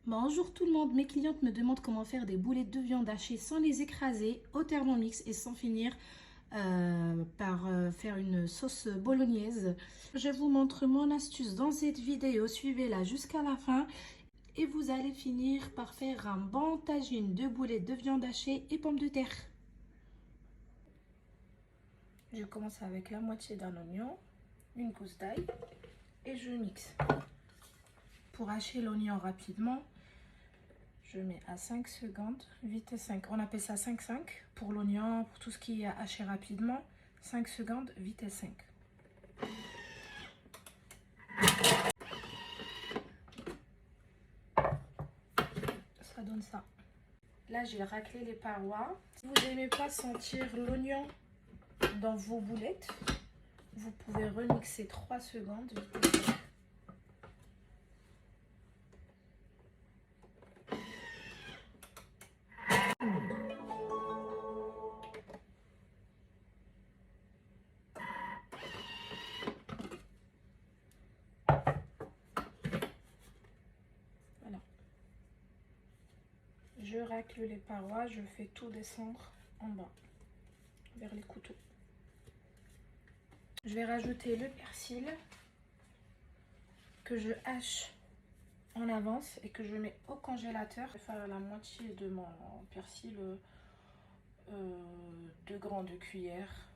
Bonjour tout le monde, mes clientes me demandent comment faire des boulettes de viande hachée sans les écraser au Thermomix et sans finir par faire une sauce bolognaise. Je vous montre mon astuce dans cette vidéo, suivez-la jusqu'à la fin et vous allez finir par faire un bon tagine de boulettes de viande hachée et pommes de terre. Je commence avec la moitié d'un oignon, une gousse d'ail et je mixe. Pour hacher l'oignon rapidement, je mets à 5 secondes, vitesse 5. On appelle ça 5-5 pour l'oignon, pour tout ce qui est haché rapidement. 5 secondes, vitesse 5. Ça donne ça. Là, j'ai raclé les parois. Si vous n'aimez pas sentir l'oignon dans vos boulettes, vous pouvez remixer 3 secondes, vitesse 5. Voilà. Je racle les parois, je fais tout descendre en bas, vers les couteaux. Je vais rajouter le persil que je hache en avance et que je mets au congélateur. Je vais faire la moitié de mon persil, 2 grandes cuillères.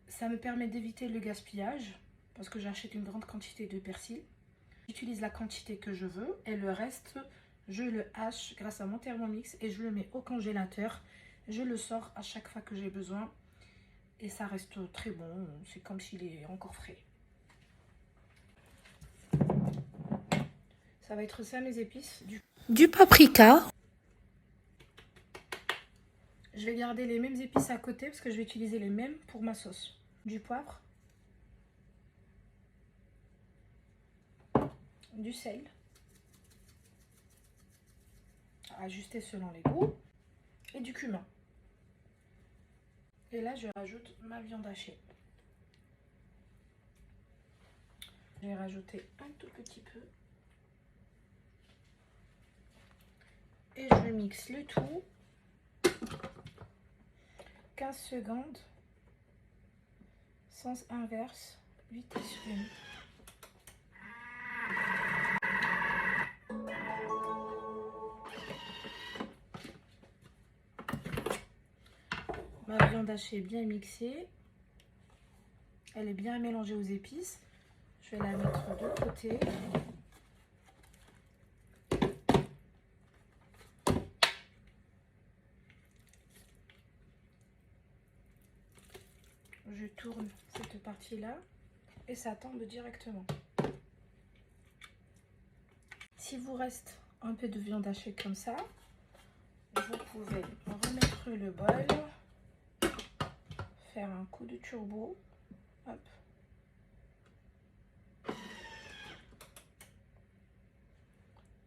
Ça me permet d'éviter le gaspillage parce que j'achète une grande quantité de persil. J'utilise la quantité que je veux et le reste, je le hache grâce à mon Thermomix et je le mets au congélateur. Je le sors à chaque fois que j'ai besoin et ça reste très bon. C'est comme s'il est encore frais. Ça va être ça mes épices. Du paprika, Je vais garder les mêmes épices à côté parce que je vais utiliser les mêmes pour ma sauce. Du poivre, du sel, à ajuster selon les goûts, et du cumin. Et là, je rajoute ma viande hachée. Je vais rajouter un tout petit peu. Et je mixe le tout. 15 secondes. Sens inverse. Vitesse 1. Ma viande hachée est bien mixée. Elle est bien mélangée aux épices. Je vais la mettre de côté. Je tourne cette partie-là et ça tombe directement. Si vous reste un peu de viande hachée comme ça, vous pouvez remettre le bol, faire un coup de turbo, hop.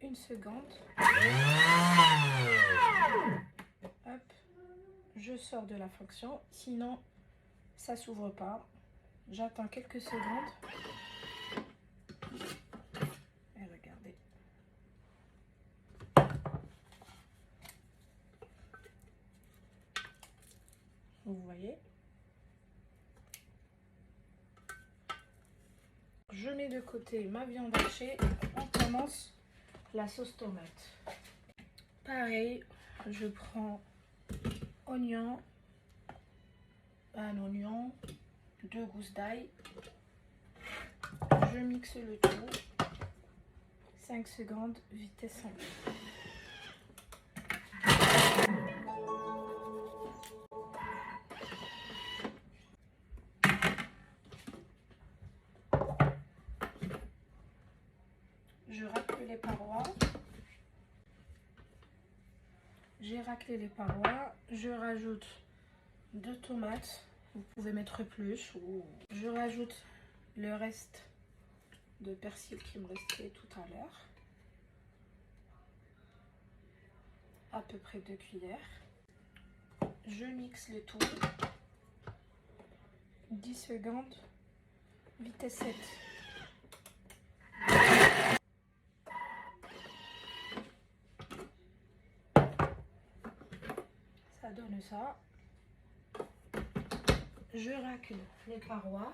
Une seconde. Hop. Je sors de la fonction, sinon ça s'ouvre pas. J'attends quelques secondes. Et regardez. Vous voyez. Je mets de côté ma viande hachée. On commence la sauce tomate. Pareil, je prends oignon, un oignon, 2 gousses d'ail. Je mixe le tout. 5 secondes, vitesse 5. Je racle les parois. J'ai raclé les parois. Je rajoute 2 tomates. Vous pouvez mettre plus. Je rajoute le reste de persil qui me restait tout à l'heure. À peu près 2 cuillères. Je mixe le tout. 10 secondes. Vitesse 7. Ça donne ça. Je racle les parois.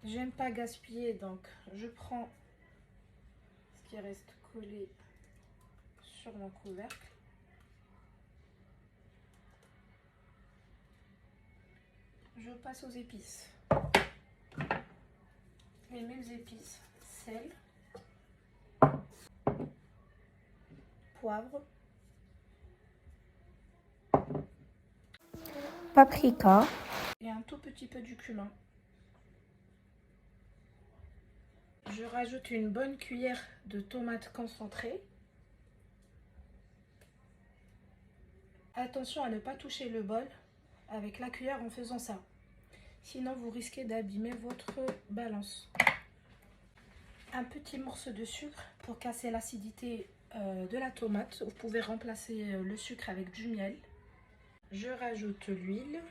J'aime pas gaspiller, donc je prends ce qui reste collé sur mon couvercle. Je passe aux épices. Les mêmes épices, sel, poivre, paprika et un tout petit peu du cumin. Je rajoute une bonne cuillère de tomates concentrées. Attention à ne pas toucher le bol avec la cuillère en faisant ça. Sinon, vous risquez d'abîmer votre balance. Un petit morceau de sucre pour casser l'acidité de la tomate. Vous pouvez remplacer le sucre avec du miel. Je rajoute l'huile.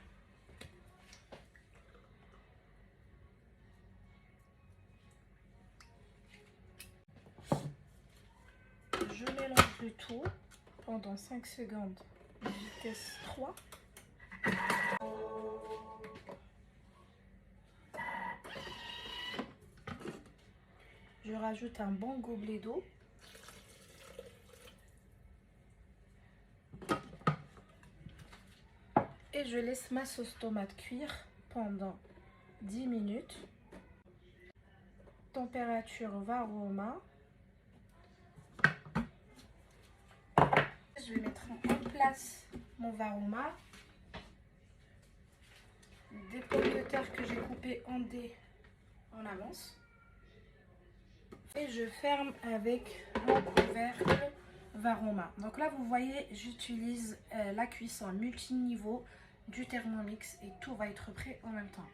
Je mélange le tout pendant 5 secondes, vitesse 3. Je rajoute un bon gobelet d'eau. Et je laisse ma sauce tomate cuire pendant 10 minutes. Température Varoma. Je vais mettre en place mon Varoma. Des pommes de terre que j'ai coupées en dés en avance. Et je ferme avec mon couvercle Varoma. Donc là, vous voyez, j'utilise la cuisson multiniveau du Thermomix et tout va être prêt en même temps.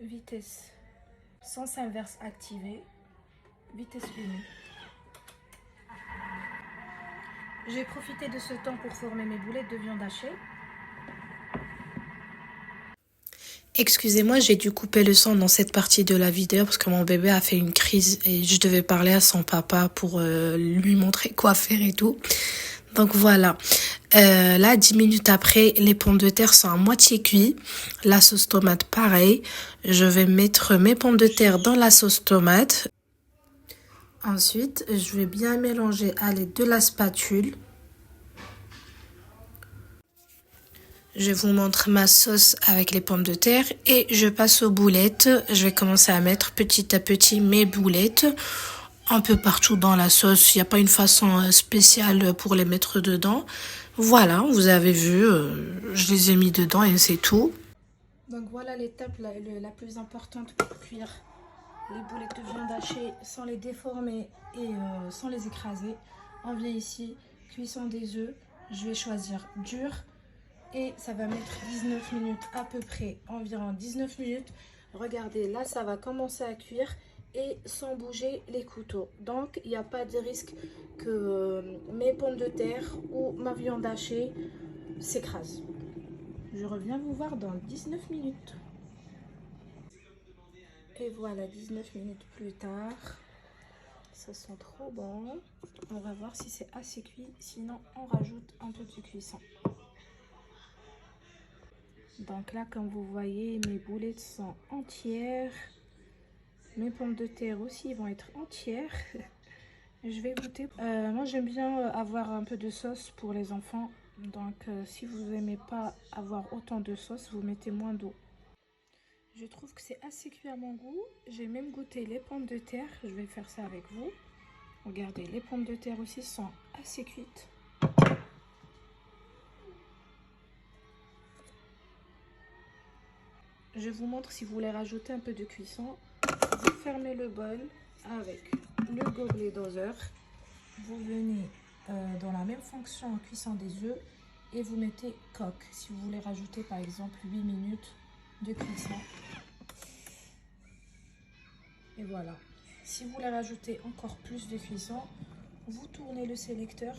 Vitesse sens inverse activée, vitesse unie. J'ai profité de ce temps pour former mes boulettes de viande hachée. Excusez-moi, j'ai dû couper le son dans cette partie de la vidéo parce que mon bébé a fait une crise et je devais parler à son papa pour lui montrer quoi faire et tout. Donc voilà, là 10 minutes après, les pommes de terre sont à moitié cuites. La sauce tomate pareil. Je vais mettre mes pommes de terre dans la sauce tomate. Ensuite, je vais bien mélanger à l'aide de la spatule. Je vous montre ma sauce avec les pommes de terre et je passe aux boulettes. Je vais commencer à mettre petit à petit mes boulettes un peu partout dans la sauce. Il n'y a pas une façon spéciale pour les mettre dedans. Voilà, vous avez vu, je les ai mis dedans et c'est tout. Donc voilà l'étape la plus importante pour cuire les boulettes de viande hachée sans les déformer et sans les écraser. On vient ici, cuisson des œufs. Je vais choisir dur. Et ça va mettre 19 minutes à peu près, environ 19 minutes. Regardez, là ça va commencer à cuire et sans bouger les couteaux. Donc il n'y a pas de risque que mes pommes de terre ou ma viande hachée s'écrasent. Je reviens vous voir dans 19 minutes. Et voilà, 19 minutes plus tard. Ça sent trop bon. On va voir si c'est assez cuit, sinon on rajoute un peu de cuisson. Donc là, comme vous voyez, mes boulettes sont entières. Mes pommes de terre aussi vont être entières. Je vais goûter. Moi, j'aime bien avoir un peu de sauce pour les enfants. Donc, si vous n'aimez pas avoir autant de sauce, vous mettez moins d'eau. Je trouve que c'est assez cuit à mon goût. J'ai même goûté les pommes de terre. Je vais faire ça avec vous. Regardez, les pommes de terre aussi sont assez cuites. Je vous montre si vous voulez rajouter un peu de cuisson. Vous fermez le bol avec le gobelet doseur. Vous venez dans la même fonction en cuisson des œufs et vous mettez coque. Si vous voulez rajouter par exemple 8 minutes de cuisson. Et voilà. Si vous voulez rajouter encore plus de cuisson, vous tournez le sélecteur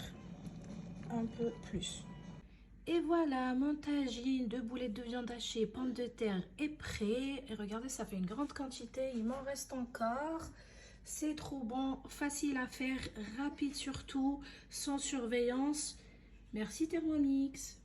un peu plus. Et voilà, mon tagine de boulettes de viande hachée, pommes de terre est prêt. Et regardez, ça fait une grande quantité, il m'en reste encore. C'est trop bon, facile à faire, rapide surtout, sans surveillance. Merci Thermomix.